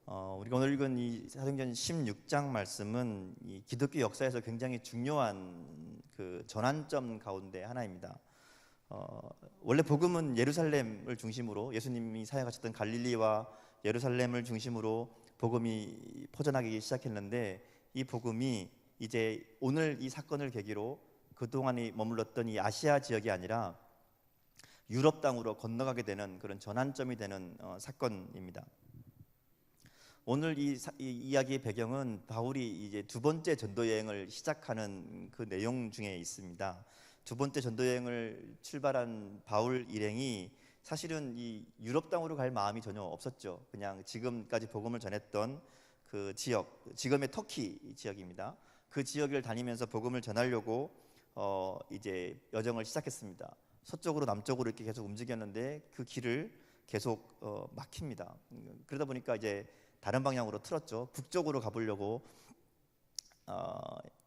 우리가 오늘 읽은 이 사도행전 16장 말씀은 이 기독교 역사에서 굉장히 중요한 그 전환점 가운데 하나입니다. 원래 복음은 예루살렘을 중심으로 예수님이 사역하셨던 갈릴리와 예루살렘을 중심으로 복음이 퍼져나가기 시작했는데, 이 복음이 이제 오늘 이 사건을 계기로 그동안이 머물렀던 이 아시아 지역이 아니라 유럽 땅으로 건너가게 되는 그런 전환점이 되는 사건입니다. 오늘 이 이야기의 배경은 바울이 이제 두 번째 전도 여행을 시작하는 그 내용 중에 있습니다. 두 번째 전도 여행을 출발한 바울 일행이 사실은 이 유럽 땅으로 갈 마음이 전혀 없었죠. 그냥 지금까지 복음을 전했던 그 지역, 지금의 터키 지역입니다. 그 지역을 다니면서 복음을 전하려고 이제 여정을 시작했습니다. 서쪽으로 남쪽으로 이렇게 계속 움직였는데 그 길을 계속 막힙니다. 그러다 보니까 이제 다른 방향으로 틀었죠. 북쪽으로 가보려고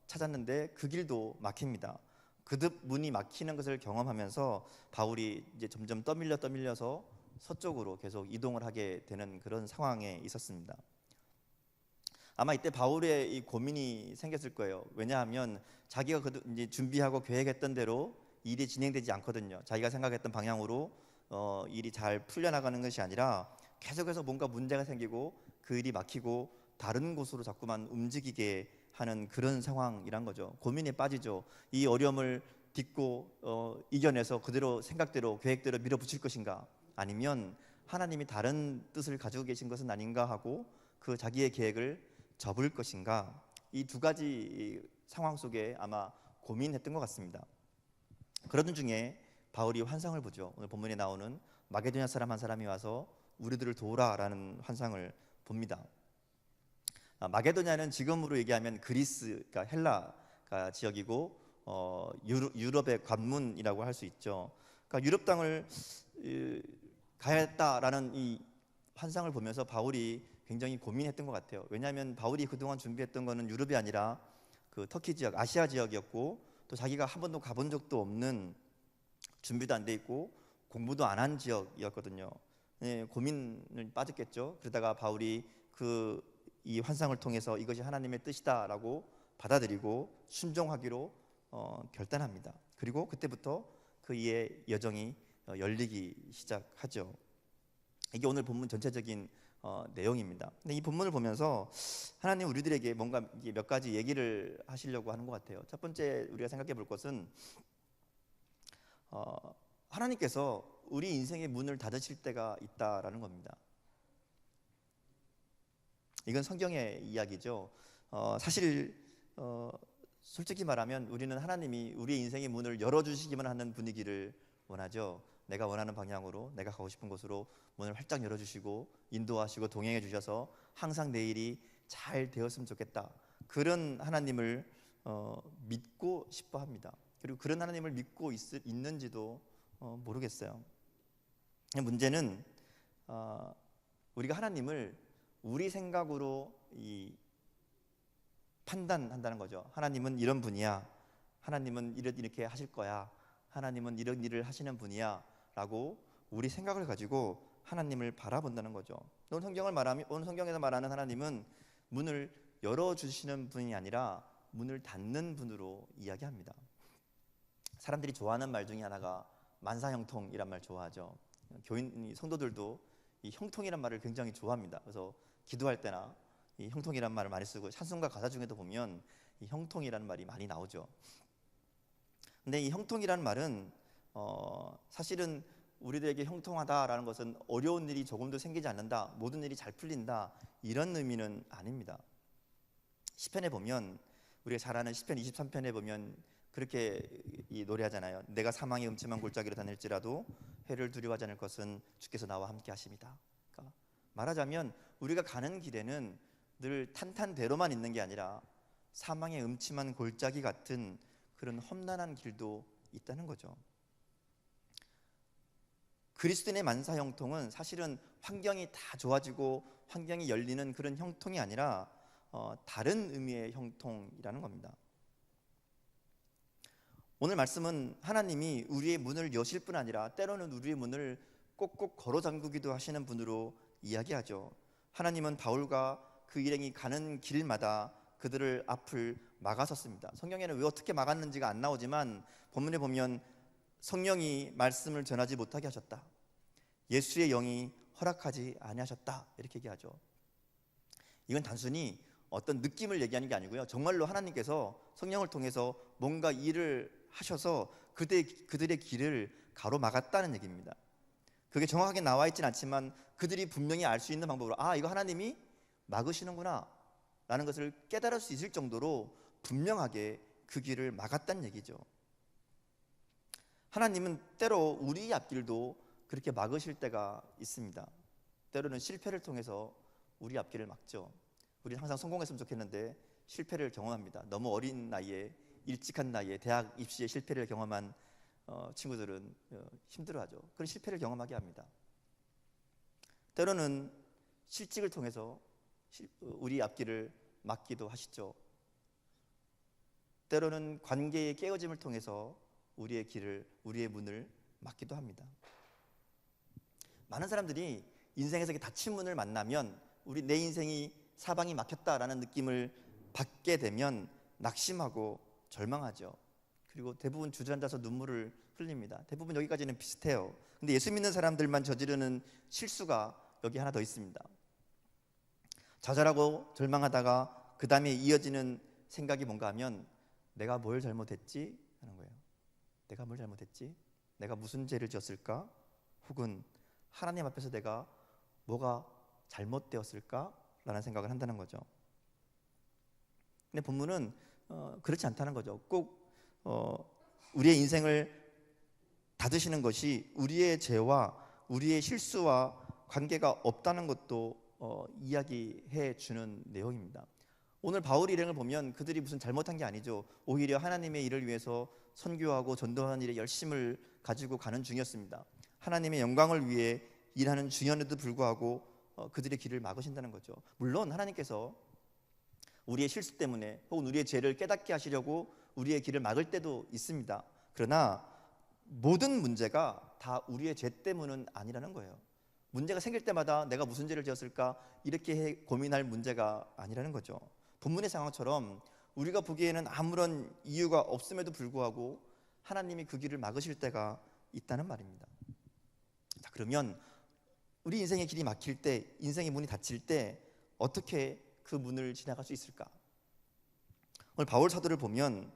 찾았는데 그 길도 막힙니다. 그듭 문이 막히는 것을 경험하면서 바울이 이제 점점 떠밀려서 서쪽으로 계속 이동을 하게 되는 그런 상황에 있었습니다. 아마 이때 바울의 이 고민이 생겼을 거예요. 왜냐하면 자기가 이제 준비하고 계획했던 대로 일이 진행되지 않거든요. 자기가 생각했던 방향으로 일이 잘 풀려나가는 것이 아니라 계속해서 뭔가 문제가 생기고 그 일이 막히고 다른 곳으로 자꾸만 움직이게 하는 그런 상황이란 거죠. 고민에 빠지죠. 이 어려움을 딛고 이겨내서 그대로 생각대로 계획대로 밀어붙일 것인가, 아니면 하나님이 다른 뜻을 가지고 계신 것은 아닌가 하고 그 자기의 계획을 접을 것인가, 이 두 가지 상황 속에 아마 고민했던 것 같습니다. 그러던 중에 바울이 환상을 보죠. 오늘 본문에 나오는 마게도냐 사람 한 사람이 와서 우리들을 도우라라는 환상을 봅니다. 마게도냐는 지금으로 얘기하면 그리스, 그러니까 헬라 지역이고 유럽의 관문이라고 할 수 있죠. 그러니까 유럽 땅을 가야겠다라는 이 환상을 보면서 바울이 굉장히 고민했던 것 같아요. 왜냐하면 바울이 그동안 준비했던 거는 유럽이 아니라 그 터키 지역, 아시아 지역이었고, 또 자기가 한 번도 가본 적도 없는, 준비도 안 돼 있고 공부도 안 한 지역이었거든요. 고민을 빠졌겠죠. 그러다가 바울이 이 환상을 통해서 이것이 하나님의 뜻이다라고 받아들이고 순종하기로 결단합니다. 그리고 그때부터 그의 여정이 열리기 시작하죠. 이게 오늘 본문 전체적인 내용입니다. 근데 이 본문을 보면서 하나님 우리들에게 뭔가 몇 가지 얘기를 하시려고 하는 것 같아요. 첫 번째 우리가 생각해 볼 것은 하나님께서 우리 인생의 문을 닫으실 때가 있다라는 겁니다. 이건 성경의 이야기죠. 사실 솔직히 말하면 우리는 하나님이 우리 인생의 문을 열어주시기만 하는 분위기를 원하죠. 내가 원하는 방향으로, 내가 가고 싶은 곳으로 문을 활짝 열어주시고 인도하시고 동행해 주셔서 항상 내 일이 잘 되었으면 좋겠다, 그런 하나님을 믿고 싶어 합니다. 그리고 그런 하나님을 믿고 있는지도 모르겠어요. 문제는 우리가 하나님을 우리 생각으로 판단한다는 거죠. 하나님은 이런 분이야, 하나님은 이렇게 하실 거야, 하나님은 이런 일을 하시는 분이야 라고 우리 생각을 가지고 하나님을 바라본다는 거죠. 오늘 성경에서 말하는 하나님은 문을 열어주시는 분이 아니라 문을 닫는 분으로 이야기합니다. 사람들이 좋아하는 말 중에 하나가 만사형통이란 말 좋아하죠. 성도들도 이 형통이란 말을 굉장히 좋아합니다. 그래서 기도할 때나 이 형통이란 말을 많이 쓰고, 찬송가 가사 중에도 보면 이 형통이라는 말이 많이 나오죠. 근데 이 형통이라는 말은 사실은 우리들에게 형통하다라는 것은 어려운 일이 조금도 생기지 않는다, 모든 일이 잘 풀린다, 이런 의미는 아닙니다. 시편에 보면, 우리가 잘 아는 시편 23편에 보면 그렇게 노래하잖아요. 내가 사망의 음침한 골짜기로 다닐지라도 해를 두려워하지 않을 것은 주께서 나와 함께 하심이다. 그러니까 말하자면 우리가 가는 길에는 늘 탄탄대로만 있는 게 아니라 사망의 음침한 골짜기 같은 그런 험난한 길도 있다는 거죠. 그리스도인의 만사형통은 사실은 환경이 다 좋아지고 환경이 열리는 그런 형통이 아니라 다른 의미의 형통이라는 겁니다. 오늘 말씀은 하나님이 우리의 문을 여실 뿐 아니라 때로는 우리의 문을 꼭꼭 걸어 잠그기도 하시는 분으로 이야기하죠. 하나님은 바울과 그 일행이 가는 길마다 그들을 앞을 막아섰습니다. 성경에는 왜 어떻게 막았는지가 안 나오지만 본문에 보면 성령이 말씀을 전하지 못하게 하셨다, 예수의 영이 허락하지 아니하셨다, 이렇게 얘기하죠. 이건 단순히 어떤 느낌을 얘기하는 게 아니고요, 정말로 하나님께서 성령을 통해서 뭔가 일을 하셔서 그들의 길을 가로막았다는 얘기입니다. 그게 정확하게 나와 있진 않지만 그들이 분명히 알 수 있는 방법으로 이거 하나님이 막으시는구나 라는 것을 깨달을 수 있을 정도로 분명하게 그 길을 막았다는 얘기죠. 하나님은 때로 우리 앞길도 그렇게 막으실 때가 있습니다. 때로는 실패를 통해서 우리 앞길을 막죠. 우리는 항상 성공했으면 좋겠는데 실패를 경험합니다. 너무 어린 나이에, 일찍한 나이에 대학 입시에 실패를 경험한 친구들은 힘들어하죠. 그런 실패를 경험하게 합니다. 때로는 실직을 통해서 우리 앞길을 막기도 하시죠. 때로는 관계의 깨어짐을 통해서 우리의 길을, 우리의 문을 막기도 합니다. 많은 사람들이 인생에서 닫힌 문을 만나면, 내 인생이 사방이 막혔다라는 느낌을 받게 되면 낙심하고 절망하죠. 그리고 대부분 주저앉아서 눈물을 흘립니다. 대부분 여기까지는 비슷해요. 근데 예수 믿는 사람들만 저지르는 실수가 여기 하나 더 있습니다. 좌절하고 절망하다가 그 다음에 이어지는 생각이 뭔가 하면, 내가 뭘 잘못했지? 하는 거예요. 내가 뭘 잘못했지? 내가 무슨 죄를 지었을까? 혹은 하나님 앞에서 내가 뭐가 잘못되었을까? 라는 생각을 한다는 거죠. 근데 본문은 그렇지 않다는 거죠. 꼭 우리의 인생을 닫으시는 것이 우리의 죄와 우리의 실수와 관계가 없다는 것도 이야기해 주는 내용입니다. 오늘 바울 일행을 보면 그들이 무슨 잘못한 게 아니죠. 오히려 하나님의 일을 위해서 선교하고 전도하는 일에 열심을 가지고 가는 중이었습니다. 하나님의 영광을 위해 일하는 중이었는데도 불구하고 그들의 길을 막으신다는 거죠. 물론 하나님께서 우리의 실수 때문에 혹은 우리의 죄를 깨닫게 하시려고 우리의 길을 막을 때도 있습니다. 그러나 모든 문제가 다 우리의 죄 때문은 아니라는 거예요. 문제가 생길 때마다 내가 무슨 죄를 지었을까 이렇게 고민할 문제가 아니라는 거죠. 본문의 상황처럼 우리가 보기에는 아무런 이유가 없음에도 불구하고 하나님이 그 길을 막으실 때가 있다는 말입니다. 자, 그러면 우리 인생의 길이 막힐 때, 인생의 문이 닫힐 때 어떻게 그 문을 지나갈 수 있을까? 오늘 바울 사도를 보면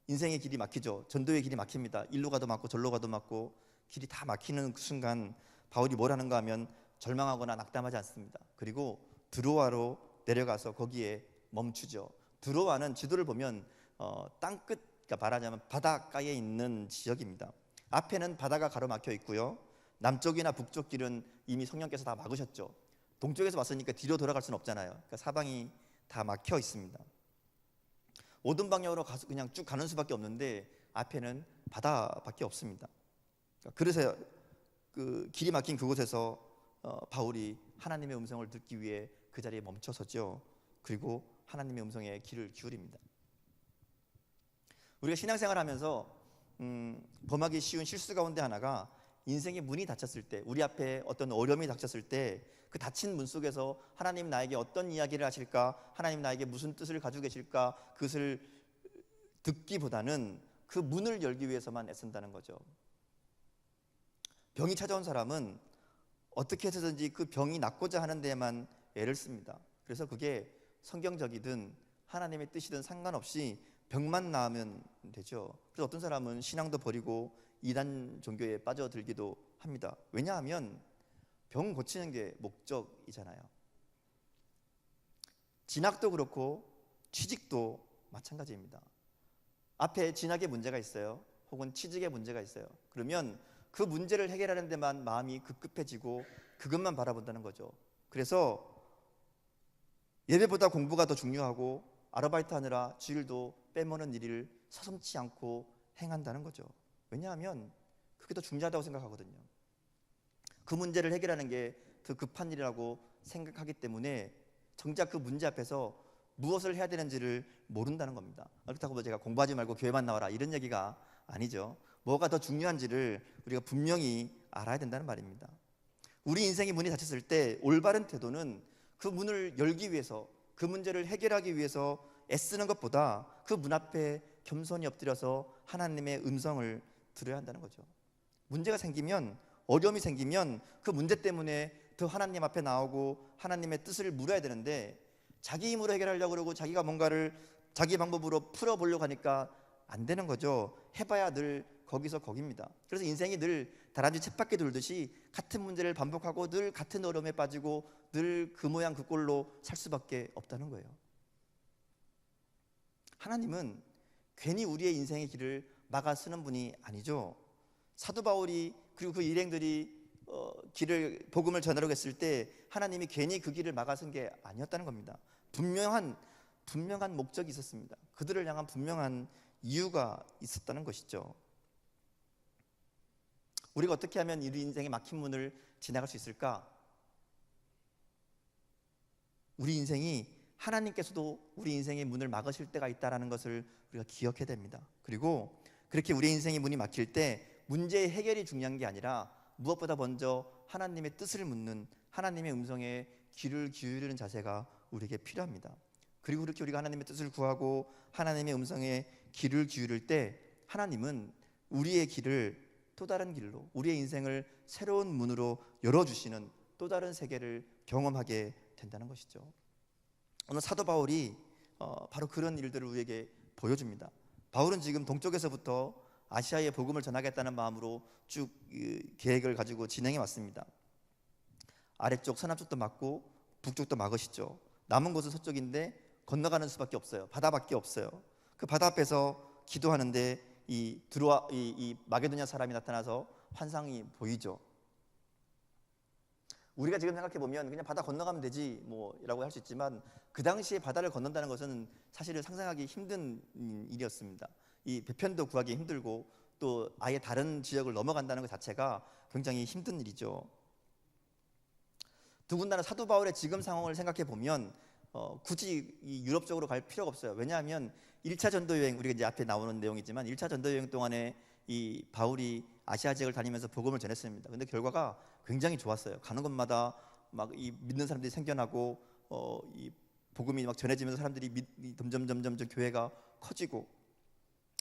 인생의 길이 막히죠. 전도의 길이 막힙니다. 일로 가도 막고 절로 가도 막고 길이 다 막히는 그 순간 바울이 뭘 하는가 하면 절망하거나 낙담하지 않습니다. 그리고 드로아로 내려가서 거기에 멈추죠. 드로아는 지도를 보면 땅끝, 그러니까 말하자면 바닷가에 있는 지역입니다. 앞에는 바다가 가로막혀 있고요, 남쪽이나 북쪽 길은 이미 성령께서 다 막으셨죠. 동쪽에서 왔으니까 뒤로 돌아갈 수는 없잖아요. 그러니까 사방이 다 막혀 있습니다. 오든 방향으로 가서 그냥 쭉 가는 수밖에 없는데 앞에는 바다밖에 없습니다. 그래서 그 길이 막힌 그곳에서 바울이 하나님의 음성을 듣기 위해 그 자리에 멈춰서죠. 그리고 하나님의 음성에 귀를 기울입니다. 우리가 신앙생활하면서 범하기 쉬운 실수 가운데 하나가, 인생의 문이 닫혔을 때, 우리 앞에 어떤 어려움이 닥쳤을 때 그 닫힌 문 속에서 하나님 나에게 어떤 이야기를 하실까, 하나님 나에게 무슨 뜻을 가지고 계실까, 그것을 듣기보다는 그 문을 열기 위해서만 애쓴다는 거죠. 병이 찾아온 사람은 어떻게 해서든지 그 병이 낫고자 하는 데에만 애를 씁니다. 그래서 그게 성경적이든 하나님의 뜻이든 상관없이 병만 나으면 되죠. 그래서 어떤 사람은 신앙도 버리고 이단 종교에 빠져들기도 합니다. 왜냐하면 병 고치는 게 목적이잖아요. 진학도 그렇고 취직도 마찬가지입니다. 앞에 진학에 문제가 있어요. 혹은 취직에 문제가 있어요. 그러면 그 문제를 해결하는 데만 마음이 급급해지고 그것만 바라본다는 거죠. 그래서 예배보다 공부가 더 중요하고 아르바이트 하느라 주일도 빼먹는 일을 서슴지 않고 행한다는 거죠. 왜냐하면 그게 더 중요하다고 생각하거든요. 그 문제를 해결하는 게 더 급한 일이라고 생각하기 때문에 정작 그 문제 앞에서 무엇을 해야 되는지를 모른다는 겁니다. 그렇다고 제가 공부하지 말고 교회만 나와라 이런 얘기가 아니죠. 뭐가 더 중요한지를 우리가 분명히 알아야 된다는 말입니다. 우리 인생의 문이 닫혔을 때 올바른 태도는 그 문을 열기 위해서, 그 문제를 해결하기 위해서 애쓰는 것보다 그 문 앞에 겸손히 엎드려서 하나님의 음성을 들어야 한다는 거죠. 문제가 생기면, 어려움이 생기면 그 문제 때문에 더 하나님 앞에 나오고 하나님의 뜻을 물어야 되는데, 자기 힘으로 해결하려고 그러고 자기가 뭔가를 자기 방법으로 풀어보려고 하니까 안 되는 거죠. 해봐야 늘 거기서 거깁니다. 그래서 인생이 늘 다람쥐 쳇바퀴 돌듯이 같은 문제를 반복하고 늘 같은 어려움에 빠지고 늘 그 모양 그 꼴로 살 수밖에 없다는 거예요. 하나님은 괜히 우리의 인생의 길을 막아 쓰는 분이 아니죠. 사도 바울이 그리고 그 일행들이 길을 복음을 전하려고 했을 때 하나님이 괜히 그 길을 막아 쓴 게 아니었다는 겁니다. 분명한 목적이 있었습니다. 그들을 향한 분명한 이유가 있었다는 것이죠. 우리가 어떻게 하면 우리 인생의 막힌 문을 지나갈 수 있을까? 우리 인생이 하나님께서도 우리 인생의 문을 막으실 때가 있다는 것을 우리가 기억해야 됩니다. 그리고 그렇게 우리 인생의 문이 막힐 때 문제의 해결이 중요한 게 아니라 무엇보다 먼저 하나님의 뜻을 묻는, 하나님의 음성에 귀를 기울이는 자세가 우리에게 필요합니다. 그리고 그렇게 우리가 하나님의 뜻을 구하고 하나님의 음성에 귀를 기울일 때 하나님은 우리의 길을 또 다른 길로, 우리의 인생을 새로운 문으로 열어주시는 또 다른 세계를 경험하게 된다는 것이죠. 오늘 사도 바울이 바로 그런 일들을 우리에게 보여줍니다. 바울은 지금 동쪽에서부터 아시아에 복음을 전하겠다는 마음으로 쭉 계획을 가지고 진행해 왔습니다. 아래쪽 서남쪽도 막고 북쪽도 막으시죠. 남은 곳은 서쪽인데 건너가는 수밖에 없어요. 바다밖에 없어요. 그 바다 앞에서 기도하는데 이 마게도냐 사람이 나타나서 환상이 보이죠. 우리가 지금 생각해 보면 그냥 바다 건너가면 되지 뭐라고 할 수 있지만, 그 당시에 바다를 건넌다는 것은 사실은 상상하기 힘든 일이었습니다. 이 배편도 구하기 힘들고 또 아예 다른 지역을 넘어간다는 것 자체가 굉장히 힘든 일이죠. 더군다나 사도 바울의 지금 상황을 생각해 보면 굳이 이 유럽 쪽으로 갈 필요가 없어요. 왜냐하면 1차 전도 여행, 우리가 이제 앞에 나오는 내용이지만 1차 전도 여행 동안에 이 바울이 아시아 지역을 다니면서 복음을 전했습니다. 근데 결과가 굉장히 좋았어요. 가는 곳마다 막 이 믿는 사람들이 생겨나고 이 복음이 막 전해지면서 사람들이 점점 교회가 커지고,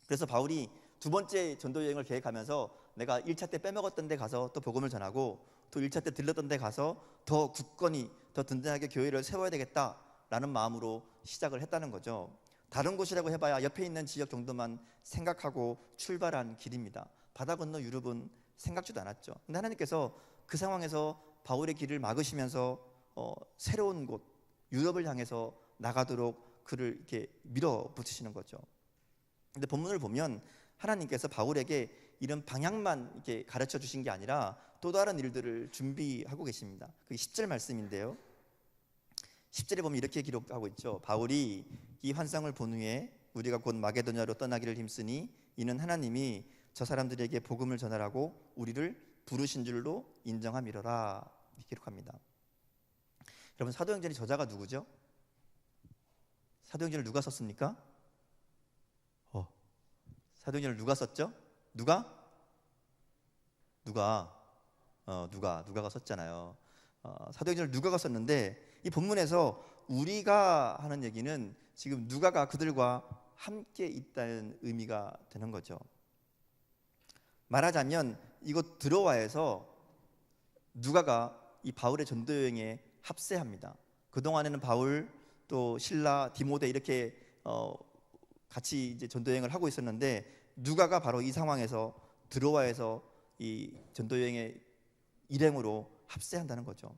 그래서 바울이 두 번째 전도 여행을 계획하면서 내가 1차 때 빼먹었던 데 가서 또 복음을 전하고 또 1차 때 들렀던 데 가서 더 굳건히 더 든든하게 교회를 세워야 되겠다라는 마음으로 시작을 했다는 거죠. 다른 곳이라고 해봐야 옆에 있는 지역 정도만 생각하고 출발한 길입니다. 바다 건너 유럽은 생각지도 않았죠. 근데 하나님께서 그 상황에서 바울의 길을 막으시면서 새로운 곳 유럽을 향해서 나가도록 그를 이렇게 밀어붙이시는 거죠. 근데 본문을 보면 하나님께서 바울에게 이런 방향만 이렇게 가르쳐 주신 게 아니라 또 다른 일들을 준비하고 계십니다. 그게 10절 말씀인데요. 10절에 보면 이렇게 기록하고 있죠. 바울이 이 환상을 본 후에 우리가 곧 마게도냐로 떠나기를 힘쓰니 이는 하나님이 저 사람들에게 복음을 전하라고 우리를 부르신 줄로 인정함이로라, 기록합니다. 여러분, 사도행전의 저자가 누구죠? 사도행전을 누가 썼습니까? 사도행전을 누가 썼죠? 누가가 썼잖아요. 사도행전을 누가가 썼는데 이 본문에서 우리가 하는 얘기는 지금 누가가 그들과 함께 있다는 의미가 되는 거죠. 말하자면 이곳 드로아에서 누가가 이 바울의 전도 여행에 합세합니다. 그동안에는 바울 또 실라 디모데 이렇게 같이 이제 전도 여행을 하고 있었는데, 누가가 바로 이 상황에서 드로아에서 이 전도 여행의 일행으로 합세한다는 거죠.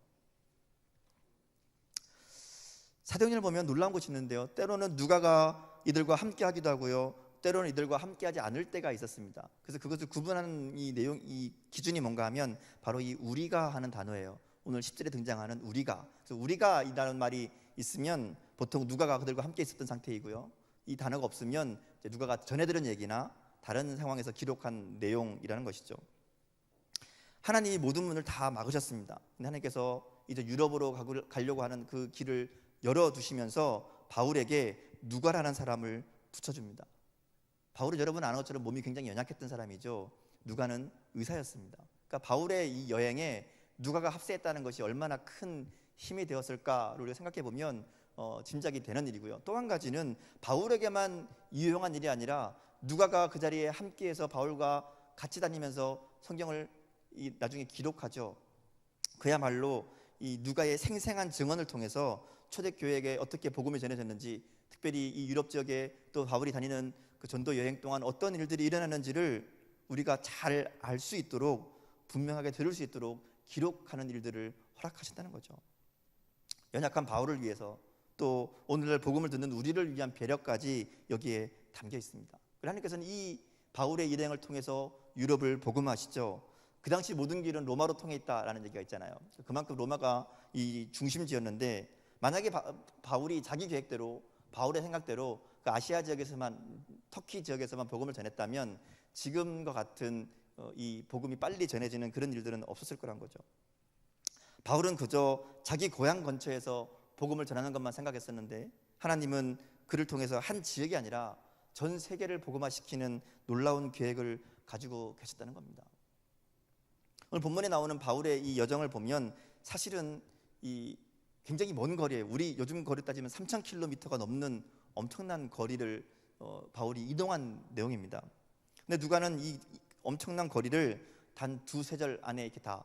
사도행전을 보면 놀라운 것이 있는데요. 때로는 누가가 이들과 함께 하기도 하고요, 때로는 이들과 함께 하지 않을 때가 있었습니다. 그래서 그것을 구분하는 이 기준이 뭔가 하면 바로 이 우리가 하는 단어예요. 오늘 10절에 등장하는 우리가. 그래서 우리가 이라는 말이 있으면 보통 누가가 그들과 함께 있었던 상태이고요, 이 단어가 없으면 누가가 전해들은 얘기나 다른 상황에서 기록한 내용이라는 것이죠. 하나님이 모든 문을 다 막으셨습니다. 근데 하나님께서 이제 유럽으로 가려고 하는 그 길을 열어두시면서 바울에게 누가라는 사람을 붙여줍니다. 바울은 여러분 아는 것처럼 몸이 굉장히 연약했던 사람이죠. 누가는 의사였습니다. 그러니까 바울의 이 여행에 누가가 합세했다는 것이 얼마나 큰 힘이 되었을까를 우리가 생각해 보면 짐작이 되는 일이고요. 또 한 가지는 바울에게만 유용한 일이 아니라 누가가 그 자리에 함께해서 바울과 같이 다니면서 성경을 나중에 기록하죠. 그야말로 이 누가의 생생한 증언을 통해서 초대교회에게 어떻게 복음이 전해졌는지, 특별히 이 유럽 지역에 또 바울이 다니는 그 전도 여행 동안 어떤 일들이 일어나는지를 우리가 잘 알 수 있도록, 분명하게 들을 수 있도록 기록하는 일들을 허락하신다는 거죠. 연약한 바울을 위해서, 또 오늘날 복음을 듣는 우리를 위한 배려까지 여기에 담겨 있습니다. 하나님께서는 이 바울의 일행을 통해서 유럽을 복음하시죠. 그 당시 모든 길은 로마로 통해 있다라는 얘기가 있잖아요. 그만큼 로마가 이 중심지였는데, 만약에 바울이 자기 계획대로, 바울의 생각대로 그 아시아 지역에서만, 터키 지역에서만 복음을 전했다면 지금과 같은 이 복음이 빨리 전해지는 그런 일들은 없었을 거란 거죠. 바울은 그저 자기 고향 근처에서 복음을 전하는 것만 생각했었는데, 하나님은 그를 통해서 한 지역이 아니라 전 세계를 복음화시키는 놀라운 계획을 가지고 계셨다는 겁니다. 오늘 본문에 나오는 바울의 이 여정을 보면 사실은 이 굉장히 먼 거리에, 우리 요즘 거리 따지면 3,000km가 넘는 엄청난 거리를 바울이 이동한 내용입니다. 근데 누가는 이 엄청난 거리를 단 두세 절 안에 이렇게 다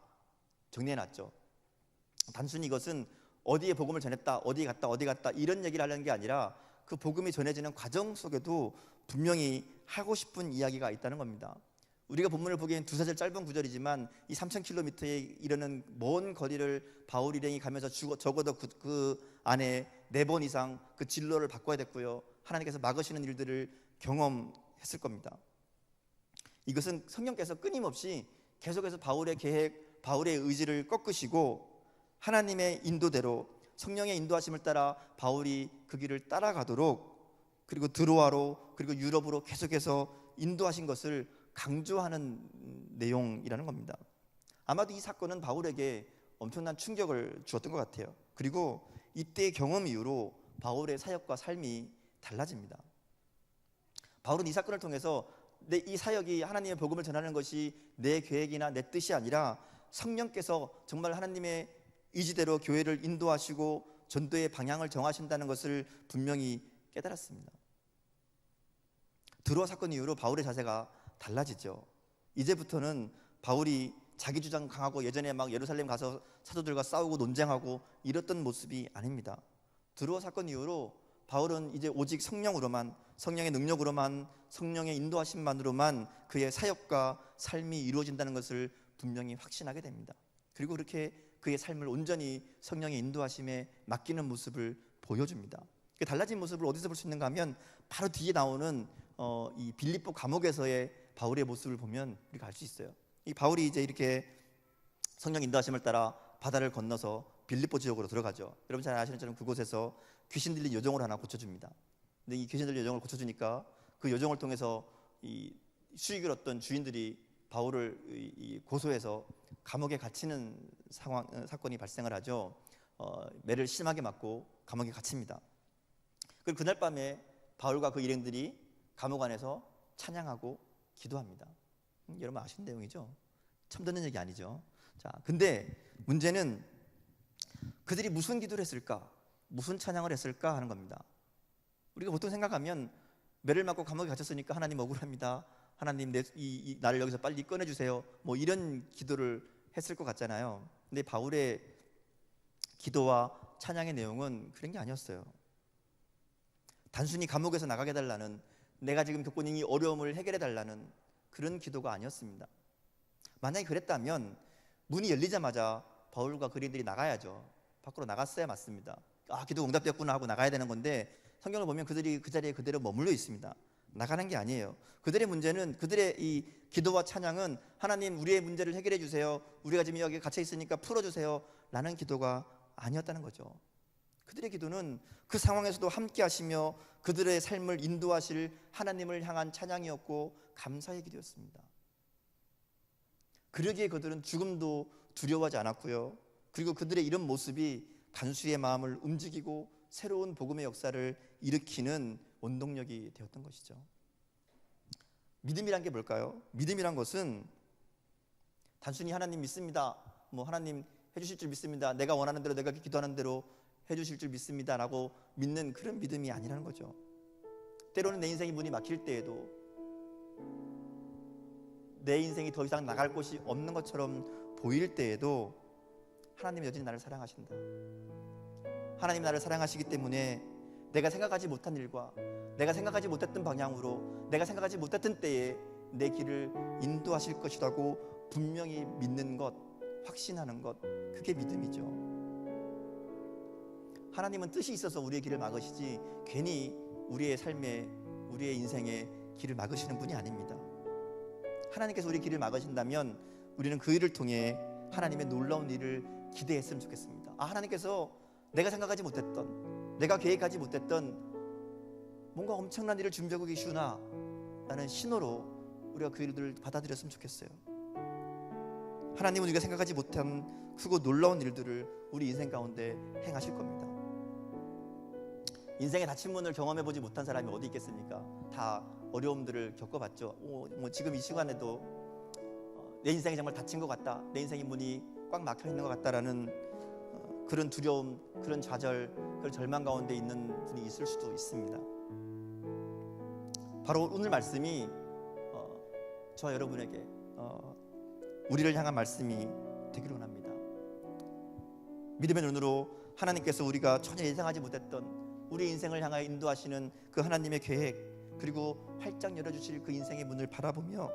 정리해놨죠. 단순히 이것은 어디에 복음을 전했다, 어디 갔다 이런 얘기를 하려는 게 아니라 그 복음이 전해지는 과정 속에도 분명히 하고 싶은 이야기가 있다는 겁니다. 우리가 본문을 보기엔 두세 절 짧은 구절이지만 이 3,000km에 이르는 먼 거리를 바울 일행이 가면서 적어도 그 안에 4번 이상 그 진로를 바꿔야 됐고요. 하나님께서 막으시는 일들을 경험했을 겁니다. 이것은 성령께서 끊임없이 계속해서 바울의 계획, 바울의 의지를 꺾으시고 하나님의 인도대로, 성령의 인도하심을 따라 바울이 그 길을 따라가도록, 그리고 드로아로, 그리고 유럽으로 계속해서 인도하신 것을 강조하는 내용이라는 겁니다. 아마도 이 사건은 바울에게 엄청난 충격을 주었던 것 같아요. 그리고 이때의 경험 이후로 바울의 사역과 삶이 달라집니다. 바울은 이 사건을 통해서 이 사역이 하나님의 복음을 전하는 것이 내 계획이나 내 뜻이 아니라 성령께서 정말 하나님의 의지대로 교회를 인도하시고 전도의 방향을 정하신다는 것을 분명히 깨달았습니다. 드로아 사건 이후로 바울의 자세가 달라지죠. 이제부터는 바울이 자기 주장 강하고 예전에 막 예루살렘 가서 사도들과 싸우고 논쟁하고 이랬던 모습이 아닙니다. 드로아 사건 이후로 바울은 이제 오직 성령으로만, 성령의 능력으로만, 성령의 인도하심만으로만 그의 사역과 삶이 이루어진다는 것을 분명히 확신하게 됩니다. 그리고 그렇게 그의 삶을 온전히 성령의 인도하심에 맡기는 모습을 보여줍니다. 그 달라진 모습을 어디서 볼 수 있는가 하면 바로 뒤에 나오는 이 빌립보 감옥에서의 바울의 모습을 보면 우리가 알 수 있어요. 이 바울이 이제 이렇게 성령 인도하심을 따라 바다를 건너서 빌립보 지역으로 들어가죠. 여러분 잘 아시는 것처럼 그곳에서 귀신 들린 요정을 하나 고쳐줍니다. 근데 이 귀신 들린 요정을 고쳐주니까 그 요정을 통해서 이 수익을 얻던 주인들이 바울을 고소해서 감옥에 갇히는 사건이 발생을 하죠. 매를 심하게 맞고 감옥에 갇힙니다. 그리고 그날 밤에 바울과 그 일행들이 감옥 안에서 찬양하고 기도합니다. 여러분 아시는 내용이죠? 처음 듣는 얘기 아니죠? 자, 근데 문제는 그들이 무슨 기도를 했을까? 무슨 찬양을 했을까 하는 겁니다. 우리가 보통 생각하면 매를 맞고 감옥에 갇혔으니까 하나님 억울합니다. 하나님 나를 여기서 빨리 꺼내주세요. 뭐 이런 기도를 했을 것 같잖아요. 근데 바울의 기도와 찬양의 내용은 그런 게 아니었어요. 단순히 감옥에서 나가게 해달라는, 내가 지금 겪고 있는 이 어려움을 해결해 달라는 그런 기도가 아니었습니다. 만약에 그랬다면 문이 열리자마자 바울과 그리들이 나가야죠. 밖으로 나갔어야 맞습니다. 기도 응답되었구나 하고 나가야 되는 건데, 성경을 보면 그들이 그 자리에 그대로 머물러 있습니다. 나가는 게 아니에요. 그들의 문제는, 그들의 이 기도와 찬양은 하나님 우리의 문제를 해결해 주세요, 우리가 지금 여기 갇혀 있으니까 풀어주세요 라는 기도가 아니었다는 거죠. 그들의 기도는 그 상황에서도 함께 하시며 그들의 삶을 인도하실 하나님을 향한 찬양이었고 감사의 기도였습니다. 그러기에 그들은 죽음도 두려워하지 않았고요. 그리고 그들의 이런 모습이 간수의 마음을 움직이고 새로운 복음의 역사를 일으키는 원동력이 되었던 것이죠. 믿음이란 게 뭘까요? 믿음이란 것은 단순히 하나님 믿습니다 하나님 해주실 줄 믿습니다. 내가 원하는 대로, 내가 기도하는 대로 해주실 줄 믿습니다 라고 믿는 그런 믿음이 아니라는 거죠. 때로는 내 인생이 문이 막힐 때에도, 내 인생이 더 이상 나갈 곳이 없는 것처럼 보일 때에도 하나님은 여전히 나를 사랑하신다. 하나님이 나를 사랑하시기 때문에 내가 생각하지 못한 일과 내가 생각하지 못했던 방향으로, 내가 생각하지 못했던 때에 내 길을 인도하실 것이라고 분명히 믿는 것, 확신하는 것, 그게 믿음이죠. 하나님은 뜻이 있어서 우리의 길을 막으시지 괜히 우리의 삶에, 우리의 인생에 길을 막으시는 분이 아닙니다. 하나님께서 우리의 길을 막으신다면 우리는 그 일을 통해 하나님의 놀라운 일을 기대했으면 좋겠습니다. 하나님께서 내가 생각하지 못했던, 내가 계획하지 못했던 뭔가 엄청난 일을 준비하고 계시구나 라는 신호로 우리가 그 일들을 받아들였으면 좋겠어요. 하나님은 우리가 생각하지 못한 크고 놀라운 일들을 우리 인생 가운데 행하실 겁니다. 인생의 닫힌 문을 경험해보지 못한 사람이 어디 있겠습니까? 다 어려움들을 겪어봤죠. 지금 이 시간에도 내 인생이 정말 닫힌 것 같다, 내 인생의 문이 꽉 막혀 있는 것 같다라는 그런 두려움, 그런 좌절, 그런 절망 가운데 있는 분이 있을 수도 있습니다. 바로 오늘 말씀이 저와 여러분에게 우리를 향한 말씀이 되기를 원합니다. 믿음의 눈으로 하나님께서 우리가 전혀 예상하지 못했던 우리 인생을 향하여 인도하시는 그 하나님의 계획, 그리고 활짝 열어주실 그 인생의 문을 바라보며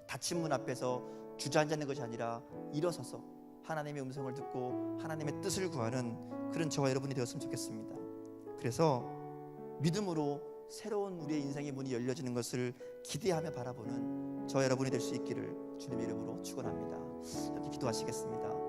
닫힌 문 앞에서 주저앉는 것이 아니라 일어서서 하나님의 음성을 듣고 하나님의 뜻을 구하는 그런 저와 여러분이 되었으면 좋겠습니다. 그래서 믿음으로 새로운 우리의 인생의 문이 열려지는 것을 기대하며 바라보는 저와 여러분이 될 수 있기를 주님의 이름으로 축원합니다. 함께 기도하시겠습니다.